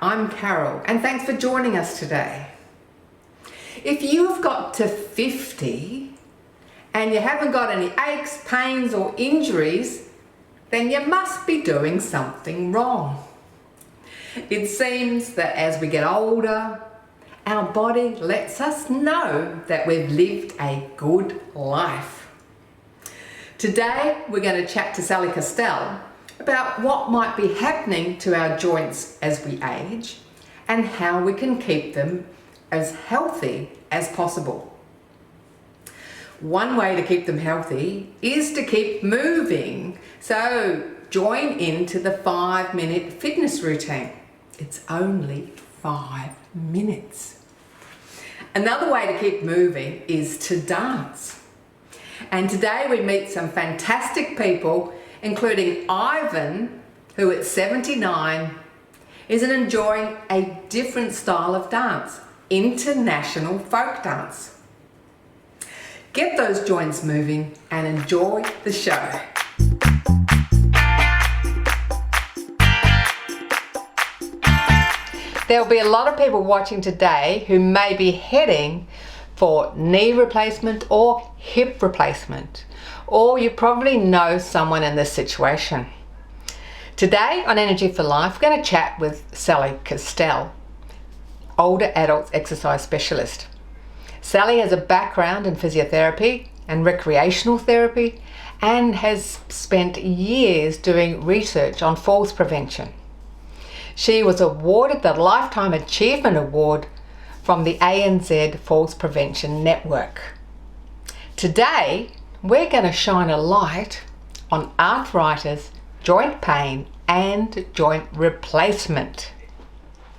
I'm Carol, and thanks for joining us today. If you've got to 50 and you haven't got any aches, pains or injuries, then you must be doing something wrong. It seems that as we get older, our body lets us know that we've lived a good life. Today, we're going to chat to Sally Castell about what might be happening to our joints as we age and how we can keep them as healthy as possible. One way to keep them healthy is to keep moving. So join into the 5-minute fitness routine. It's only 5 minutes. Another way to keep moving is to dance. And today we meet some fantastic people, including Ivan, who at 79 is enjoying a different style of dance, international folk dance. Get those joints moving and enjoy the show. There'll be a lot of people watching today who may be heading for knee replacement or hip replacement, or you probably know someone in this situation. Today on Energy for Life, we're going to chat with Sally Castell, older adults exercise specialist. Sally has a background in physiotherapy and recreational therapy and has spent years doing research on falls prevention. She was awarded the Lifetime Achievement Award from the ANZ Falls Prevention Network. Today, we're going to shine a light on arthritis, joint pain, and joint replacement.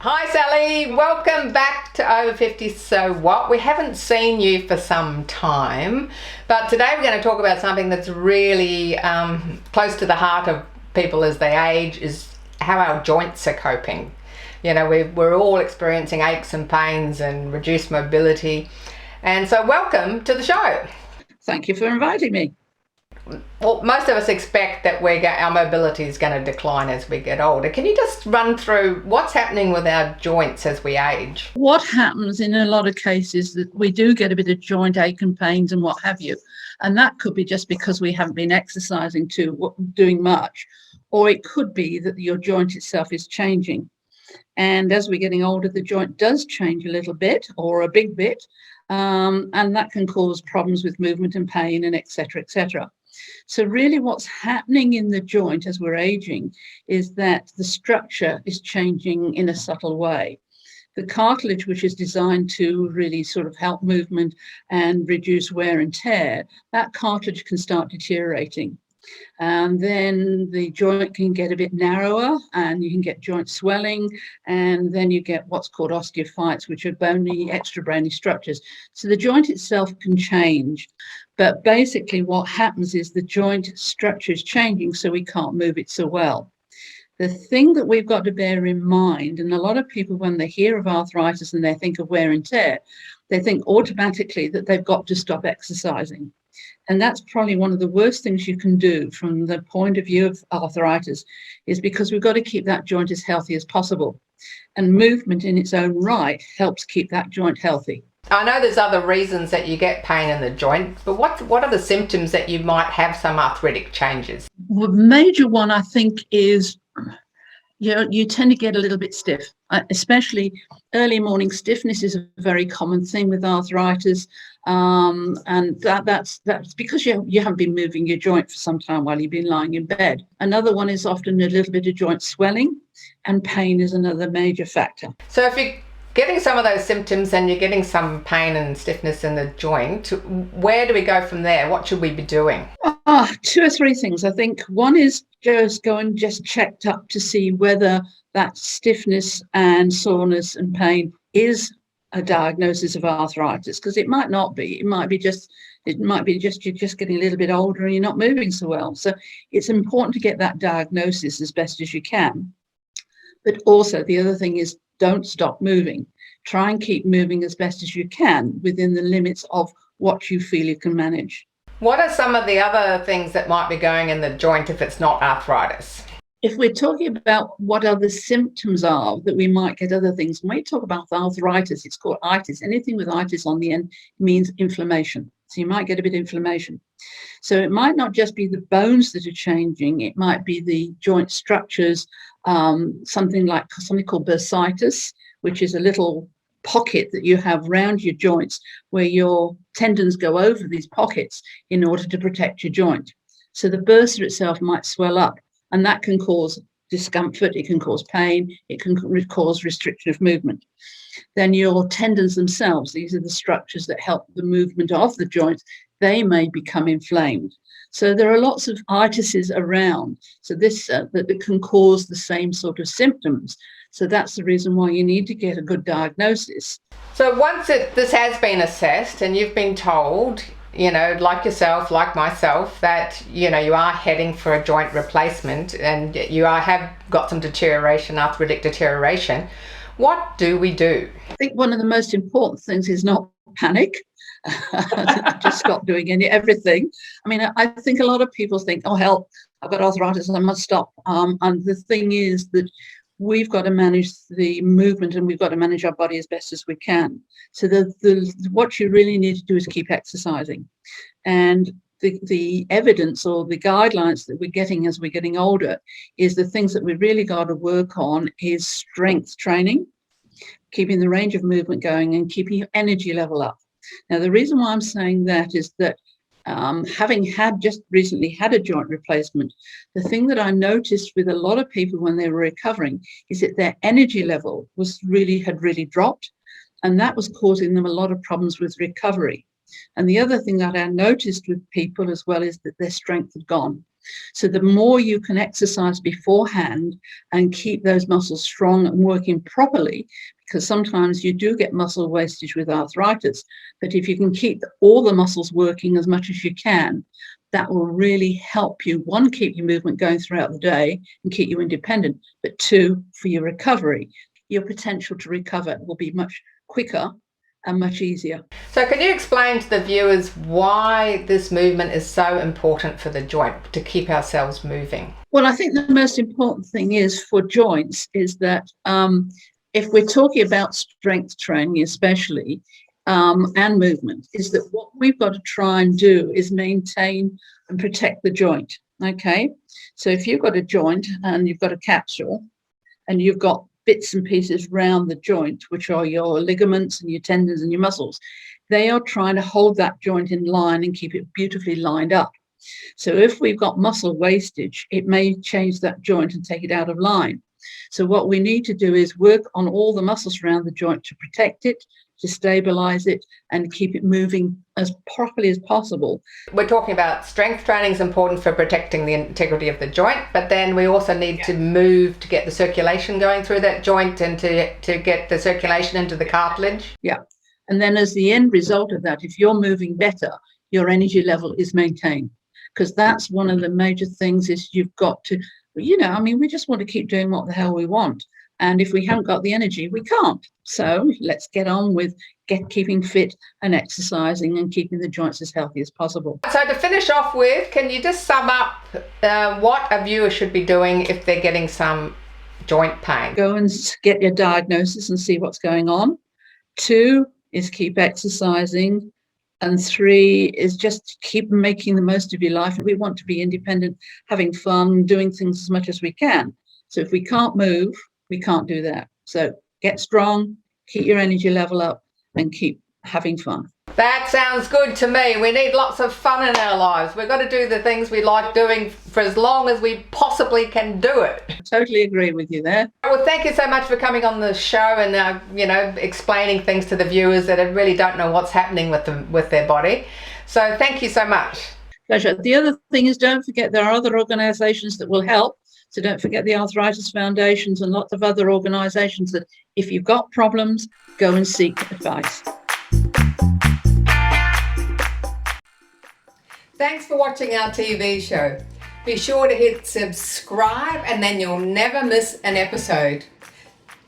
Hi Sally, welcome back to Over 50 So What. We haven't seen you for some time, but today we're going to talk about something that's really close to the heart of people as they age, is how our joints are coping. You know, we're all experiencing aches and pains and reduced mobility. And so welcome to the show. Thank you for inviting me. Well, most of us expect that our mobility is going to decline as we get older. Can you just run through what's happening with our joints as we age? What happens in a lot of cases that we do get a bit of joint ache and pains and what have you. And that could be just because we haven't been exercising doing much, or it could be that your joint itself is changing. And as we're getting older, the joint does change a little bit or a big bit, and that can cause problems with movement and pain and et cetera, et cetera. So really what's happening in the joint as we're aging is that the structure is changing in a subtle way. The cartilage, which is designed to really sort of help movement and reduce wear and tear, that cartilage can start deteriorating. And then the joint can get a bit narrower and you can get joint swelling, and then you get what's called osteophytes, which are bony, extra bony structures. So the joint itself can change, but basically what happens is the joint structure is changing, so we can't move it so well. The thing that we've got to bear in mind, and a lot of people when they hear of arthritis and they think of wear and tear, they think automatically that they've got to stop exercising. And that's probably one of the worst things you can do from the point of view of arthritis, is because we've got to keep that joint as healthy as possible. And movement in its own right helps keep that joint healthy. I know there's other reasons that you get pain in the joint, but what are the symptoms that you might have some arthritic changes? The major one, I think, is you tend to get a little bit stiff, especially early morning stiffness is a very common thing with arthritis. And that's because you haven't been moving your joint for some time while you've been lying in bed. Another one is often a little bit of joint swelling, and pain is another major factor. So if you're getting some of those symptoms and you're getting some pain and stiffness in the joint, where do we go from there? What should we be doing? 2 or 3 things. I think one is just go and just checked up to see whether that stiffness and soreness and pain is a diagnosis of arthritis, because it might not be. It might be just you're just getting a little bit older and you're not moving so well. So it's important to get that diagnosis as best as you can. But also the other thing is, don't stop moving. Try and keep moving as best as you can within the limits of what you feel you can manage. What are some of the other things that might be going in the joint if it's not arthritis? If we're talking about what other symptoms are that we might get other things, when we talk about arthritis, it's called itis. Anything with itis on the end means inflammation. So you might get a bit of inflammation. So it might not just be the bones that are changing, it might be the joint structures, something called bursitis, which is a little pocket that you have around your joints where your tendons go over these pockets in order to protect your joint. So the bursa itself might swell up, and that can cause discomfort, it can cause pain, it can cause restriction of movement. Then your tendons themselves, these are the structures that help the movement of the joint, they may become inflamed. So there are lots of itises around. So this that can cause the same sort of symptoms. So that's the reason why you need to get a good diagnosis. So once this has been assessed and you've been told, like yourself, like myself, that, you are heading for a joint replacement and you have got some deterioration, arthritic deterioration, what do we do? I think one of the most important things is not panic. Just stop doing everything. I mean, I think a lot of people think, oh, hell, I've got arthritis, I must stop. And the thing is that we've got to manage the movement and we've got to manage our body as best as we can. So what you really need to do is keep exercising. And the evidence or the guidelines that we're getting as we're getting older is the things that we really got to work on is strength training, keeping the range of movement going and keeping your energy level up. Now, the reason why I'm saying that is that having just recently had a joint replacement, the thing that I noticed with a lot of people when they were recovering is that their energy level had really dropped, and that was causing them a lot of problems with recovery. And the other thing that I noticed with people as well is that their strength had gone. So the more you can exercise beforehand and keep those muscles strong and working properly, because sometimes you do get muscle wastage with arthritis, but if you can keep all the muscles working as much as you can, that will really help you, one, keep your movement going throughout the day and keep you independent, but two, for your recovery, your potential to recover will be much quicker and much easier. So can you explain to the viewers why this movement is so important for the joint, to keep ourselves moving? Well, I think the most important thing is for joints is that if we're talking about strength training especially, and movement, is that what we've got to try and do is maintain and protect the joint, okay? So if you've got a joint and you've got a capsule and you've got bits and pieces around the joint, which are your ligaments and your tendons and your muscles, they are trying to hold that joint in line and keep it beautifully lined up. So if we've got muscle wastage, it may change that joint and take it out of line. So what we need to do is work on all the muscles around the joint to protect it, to stabilize it and keep it moving as properly as possible. We're talking about strength training is important for protecting the integrity of the joint, but then we also need to move to get the circulation going through that joint and to get the circulation into the cartilage. Yeah. And then as the end result of that, if you're moving better, your energy level is maintained. Because that's one of the major things is you've got to, we just want to keep doing what the hell we want. And if we haven't got the energy, we can't. So let's get on with keeping fit and exercising and keeping the joints as healthy as possible. So to finish off with, can you just sum up what a viewer should be doing if they're getting some joint pain? Go and get your diagnosis and see what's going on. 2 is keep exercising. And 3 is just keep making the most of your life. We want to be independent, having fun, doing things as much as we can. So if we can't move, we can't do that. So get strong, keep your energy level up and keep having fun. That sounds good to me. We need lots of fun in our lives. We've got to do the things we like doing for as long as we possibly can do it. I totally agree with you there. Well, thank you so much for coming on the show and, explaining things to the viewers that really don't know what's happening with their body. So thank you so much. Pleasure. The other thing is, don't forget there are other organisations that will help. So don't forget the Arthritis Foundations and lots of other organisations that if you've got problems, go and seek advice. Thanks for watching our TV show. Be sure to hit subscribe and then you'll never miss an episode.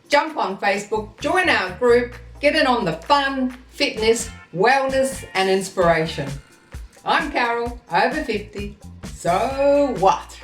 Jump on Facebook, join our group, get in on the fun, fitness, wellness and inspiration. I'm Carol, over 50. So what?